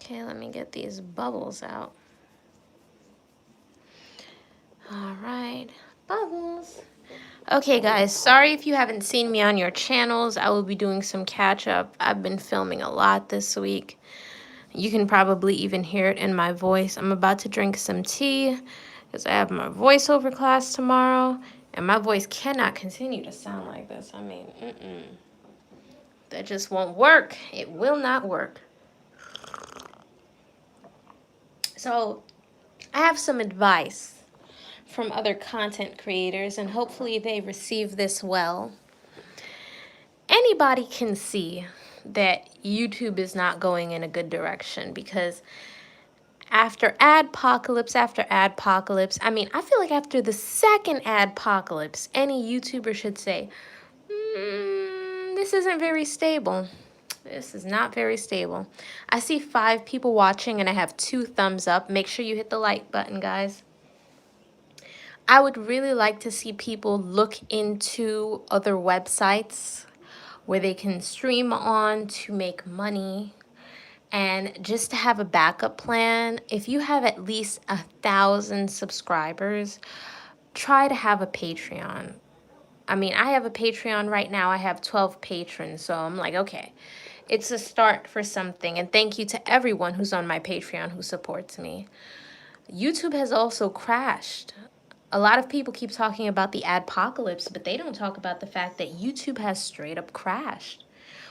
Okay, let me get these bubbles out. All right, bubbles. Okay, guys, sorry if you haven't seen me on your channels. I will be doing some catch up. I've been filming a lot this week. You can probably even hear it in my voice. I'm about to drink some tea because I have my voiceover class tomorrow, and my voice cannot continue to sound like this. I mean, that just won't work. It will not work. So, I have some advice from other content creators, and hopefully they receive this well. Anybody can see that YouTube is not going in a good direction because after adpocalypse, I mean, I feel like after the second adpocalypse, any YouTuber should say, this isn't very stable. This is not very stable. I see 5 people watching and I have 2 thumbs up. Make sure you hit the like button, guys. I would really like to see people look into other websites where they can stream on to make money and just to have a backup plan. If you have at least 1,000 subscribers, try to have a Patreon. I mean, I have a Patreon right now. I have 12 patrons, so I'm like, okay, it's a start for something. And thank you to everyone who's on my Patreon who supports me. YouTube has also crashed. A lot of people keep talking about the adpocalypse, but they don't talk about the fact that YouTube has straight up crashed.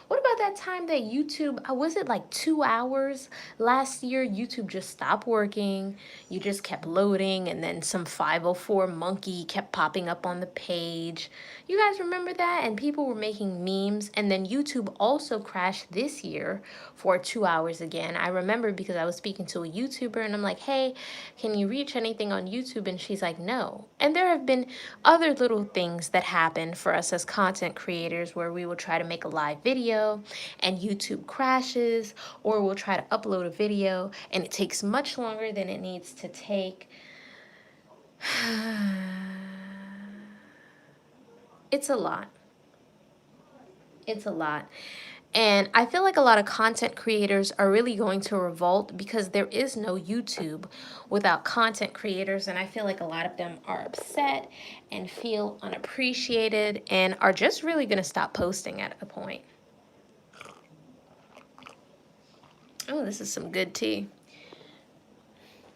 What about that time that YouTube, was it like 2 hours last year? YouTube just stopped working. You just kept loading, and then some 504 monkey kept popping up on the page. You guys remember that? And people were making memes. And then YouTube also crashed this year for 2 hours again. I remember because I was speaking to a YouTuber, and I'm like, hey, can you reach anything on YouTube? And she's like, no. And there have been other little things that happen for us as content creators where we will try to make a live video and YouTube crashes, or we'll try to upload a video and it takes much longer than it needs to take. It's a lot. It's a lot. And I feel like a lot of content creators are really going to revolt because there is no YouTube without content creators. And I feel like a lot of them are upset and feel unappreciated and are just really going to stop posting at a point. Oh, this is some good tea.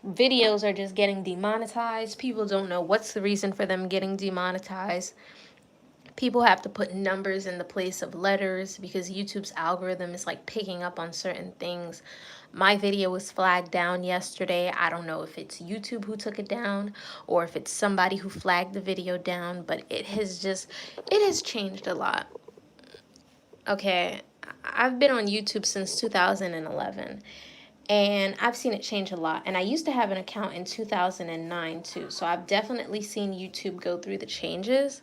Videos are just getting demonetized. People don't know what's the reason for them getting demonetized. People have to put numbers in the place of letters because YouTube's algorithm is like picking up on certain things. My video was flagged down yesterday. I don't know if it's YouTube who took it down or if it's somebody who flagged the video down, but it has changed a lot. Okay, I've been on YouTube since 2011. And I've seen it change a lot. And I used to have an account in 2009 too. So I've definitely seen YouTube go through the changes.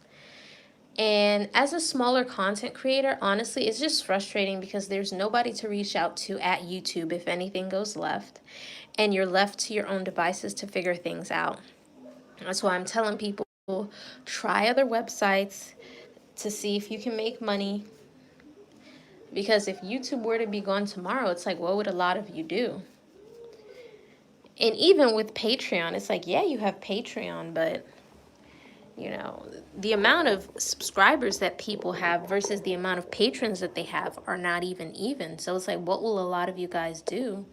And as a smaller content creator, honestly, it's just frustrating because there's nobody to reach out to at YouTube if anything goes left. And you're left to your own devices to figure things out. That's why I'm telling people, try other websites to see if you can make money. Because if YouTube were to be gone tomorrow, it's like, what would a lot of you do? And even with Patreon, it's like, yeah, you have Patreon, but you know, the amount of subscribers that people have versus the amount of patrons that they have are not even. So it's like, what will a lot of you guys do?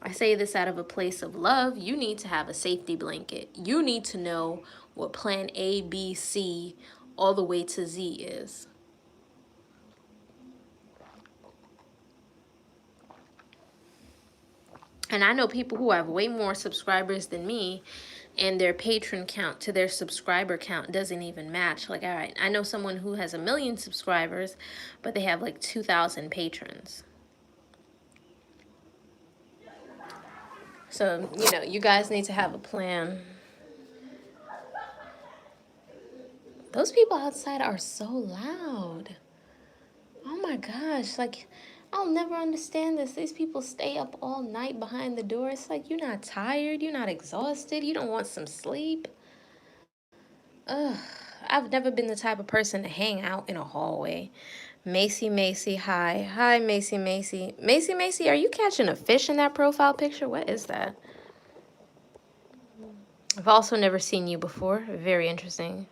I say this out of a place of love. You need to have a safety blanket. You need to know what plan A, B, C, all the way to Z is. And I know people who have way more subscribers than me, and their patron count to their subscriber count doesn't even match. Like, all right, I know someone who has 1 million subscribers, but they have like 2,000 patrons. So, you know, you guys need to have a plan. Those people outside are so loud. Oh my gosh, like, I'll never understand this. These people stay up all night behind the door. It's like, you're not tired, you're not exhausted, you don't want some sleep. Ugh, I've never been the type of person to hang out in a hallway Macy, hi. Hi, Macy. Macy, are you catching a fish in that profile picture? What is that? I've also never seen you before. Very interesting.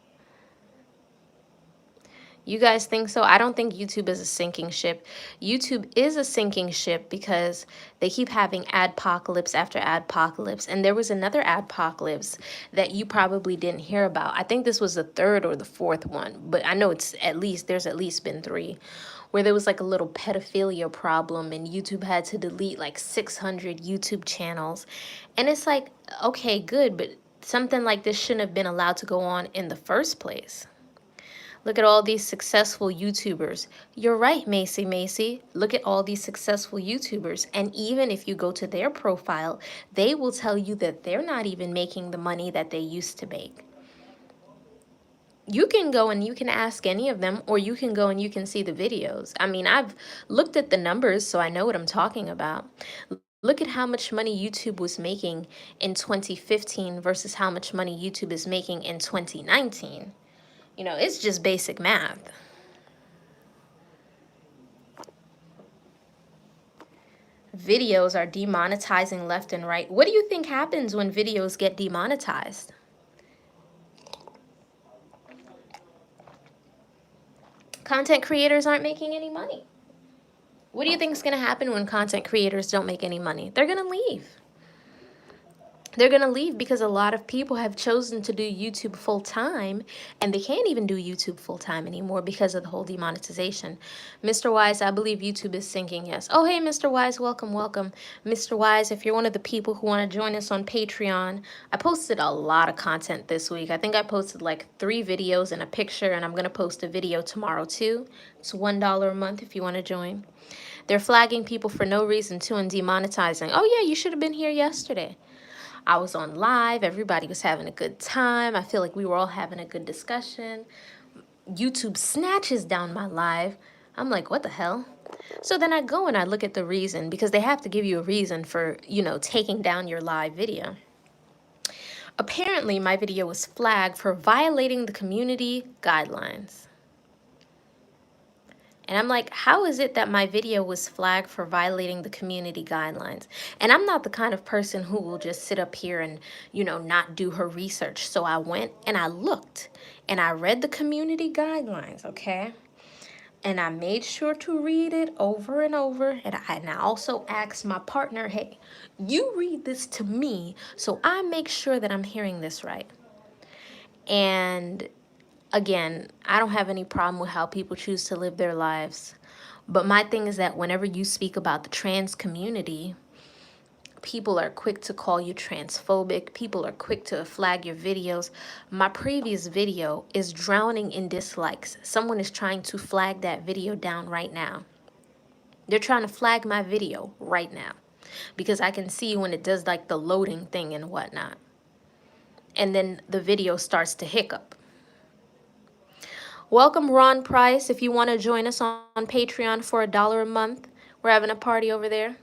You guys think so? I don't think YouTube is a sinking ship. YouTube is a sinking ship because they keep having adpocalypse after adpocalypse. And there was another adpocalypse that you probably didn't hear about. I think this was the third or the fourth one, but I know there's at least been three, where there was like a little pedophilia problem and YouTube had to delete like 600 YouTube channels. And it's like, okay, good, but something like this shouldn't have been allowed to go on in the first place. Look at all these successful YouTubers. You're right, Macy. Look at all these successful YouTubers. And even if you go to their profile, they will tell you that they're not even making the money that they used to make. You can go and you can ask any of them, or you can go and you can see the videos. I mean, I've looked at the numbers, so I know what I'm talking about. Look at how much money YouTube was making in 2015 versus how much money YouTube is making in 2019. You know, it's just basic math. Videos are demonetizing left and right. What do you think happens when videos get demonetized? Content creators aren't making any money. What do you think is going to happen when content creators don't make any money? They're going to leave. They're going to leave because a lot of people have chosen to do YouTube full time, and they can't even do YouTube full time anymore because of the whole demonetization. Mr. Wise, I believe YouTube is sinking, yes. Oh, hey, Mr. Wise, welcome. Mr. Wise, if you're one of the people who want to join us on Patreon, I posted a lot of content this week. I think I posted like 3 videos and a picture, and I'm going to post a video tomorrow too. It's $1 a month if you want to join. They're flagging people for no reason too and demonetizing. Oh, yeah, you should have been here yesterday. I was on live. Everybody was having a good time. I feel like we were all having a good discussion. YouTube snatches down my live. I'm like, what the hell? So then I go and I look at the reason, because they have to give you a reason for, taking down your live video. Apparently, my video was flagged for violating the community guidelines. And I'm like, how is it that my video was flagged for violating the community guidelines? And I'm not the kind of person who will just sit up here and, not do her research. So I went and I looked and I read the community guidelines, okay? And I made sure to read it over and over. And I also asked my partner, hey, you read this to me so I make sure that I'm hearing this right. And again, I don't have any problem with how people choose to live their lives. But my thing is that whenever you speak about the trans community, people are quick to call you transphobic. People are quick to flag your videos. My previous video is drowning in dislikes. Someone is trying to flag that video down right now. They're trying to flag my video right now because I can see when it does like the loading thing and whatnot. And then the video starts to hiccup. Welcome, Ron Price. If you want to join us on Patreon for $1 a month, we're having a party over there.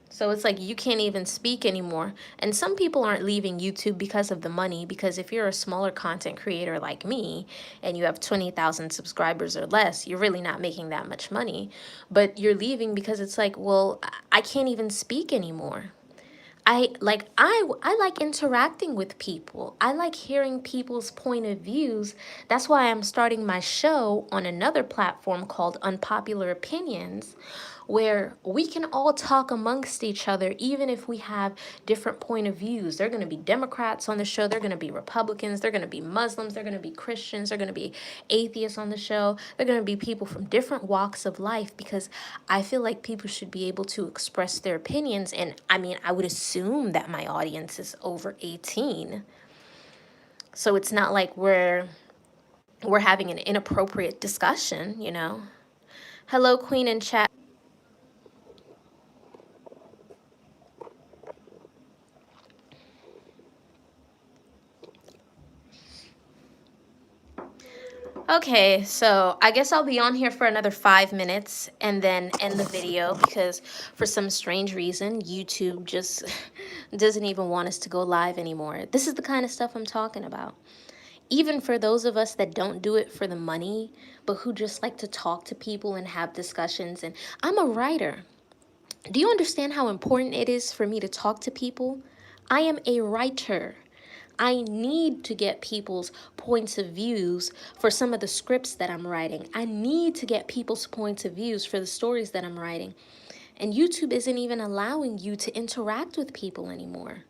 So it's like you can't even speak anymore. And some people aren't leaving YouTube because of the money, because if you're a smaller content creator like me and you have 20,000 subscribers or less, you're really not making that much money. But you're leaving because it's like, well, I can't even speak anymore. I like interacting with people. I like hearing people's point of views. That's why I'm starting my show on another platform called Unpopular Opinions, where we can all talk amongst each other, even if we have different point of views. They're going to be Democrats on the show. They're going to be Republicans. They're going to be Muslims. They're going to be Christians. They're going to be atheists on the show. They're going to be people from different walks of life, because I feel like people should be able to express their opinions. And I mean, I would assume that my audience is over 18. So it's not like we're having an inappropriate discussion, Hello, Queen in chat. Okay, so I guess I'll be on here for another 5 minutes and then end the video, because for some strange reason, YouTube just doesn't even want us to go live anymore. This is the kind of stuff I'm talking about. Even for those of us that don't do it for the money, but who just like to talk to people and have discussions. And I'm a writer. Do you understand how important it is for me to talk to people? I am a writer. I need to get people's points of views for some of the scripts that I'm writing. I need to get people's points of views for the stories that I'm writing. And YouTube isn't even allowing you to interact with people anymore.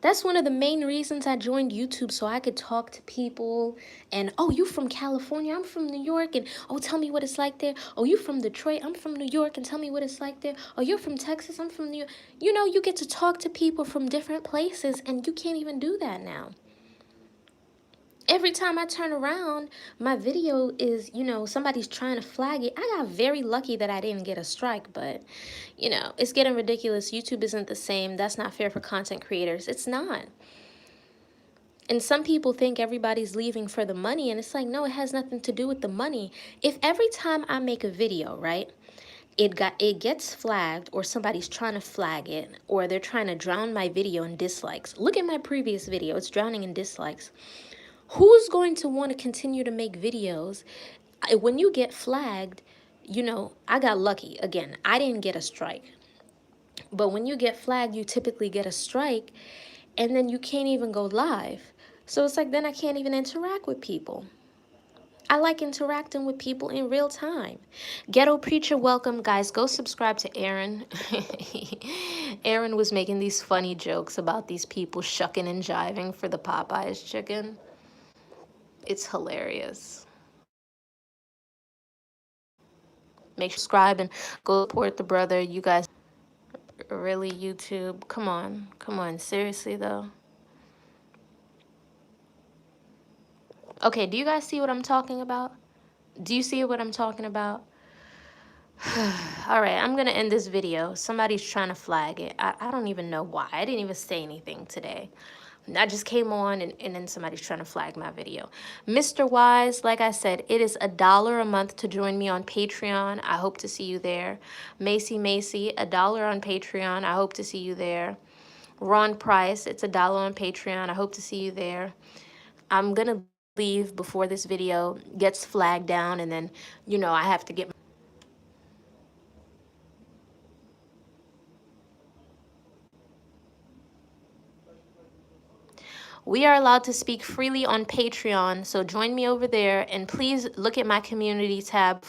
That's one of the main reasons I joined YouTube, so I could talk to people. And, oh, you from California? I'm from New York. And, oh, tell me what it's like there. Oh, you from Detroit? I'm from New York. And tell me what it's like there. Oh, you're from Texas? I'm from New York. You know, you get to talk to people from different places, and you can't even do that now. Every time I turn around, my video is, somebody's trying to flag it. I got very lucky that I didn't get a strike, but, it's getting ridiculous. YouTube isn't the same. That's not fair for content creators. It's not. And some people think everybody's leaving for the money, and it's like, no, it has nothing to do with the money. If every time I make a video, right, it gets flagged, or somebody's trying to flag it, or they're trying to drown my video in dislikes. Look at my previous video. It's drowning in dislikes. Who's going to want to continue to make videos? When you get flagged, I got lucky. Again, I didn't get a strike. But when you get flagged, you typically get a strike, and then you can't even go live. So it's like, then I can't even interact with people. I like interacting with people in real time. Ghetto Preacher, welcome. Guys, go subscribe to Aaron. Aaron was making these funny jokes about these people shucking and jiving for the Popeyes chicken. It's hilarious. Make sure to subscribe and go support the brother. You guys, really, YouTube? Come on, seriously though. Okay, do you guys see what I'm talking about? Do you see what I'm talking about? All right, I'm gonna end this video. Somebody's trying to flag it. I don't even know why. I didn't even say anything today. I just came on, and then somebody's trying to flag my video. Mr. Wise, like I said, it is $1 a month to join me on Patreon. I hope to see you there. Macy, $1 on Patreon. I hope to see you there. Ron Price, it's $1 on Patreon. I hope to see you there. I'm gonna leave before this video gets flagged down, and then, I have to get... We are allowed to speak freely on Patreon, so join me over there, and please look at my community tab for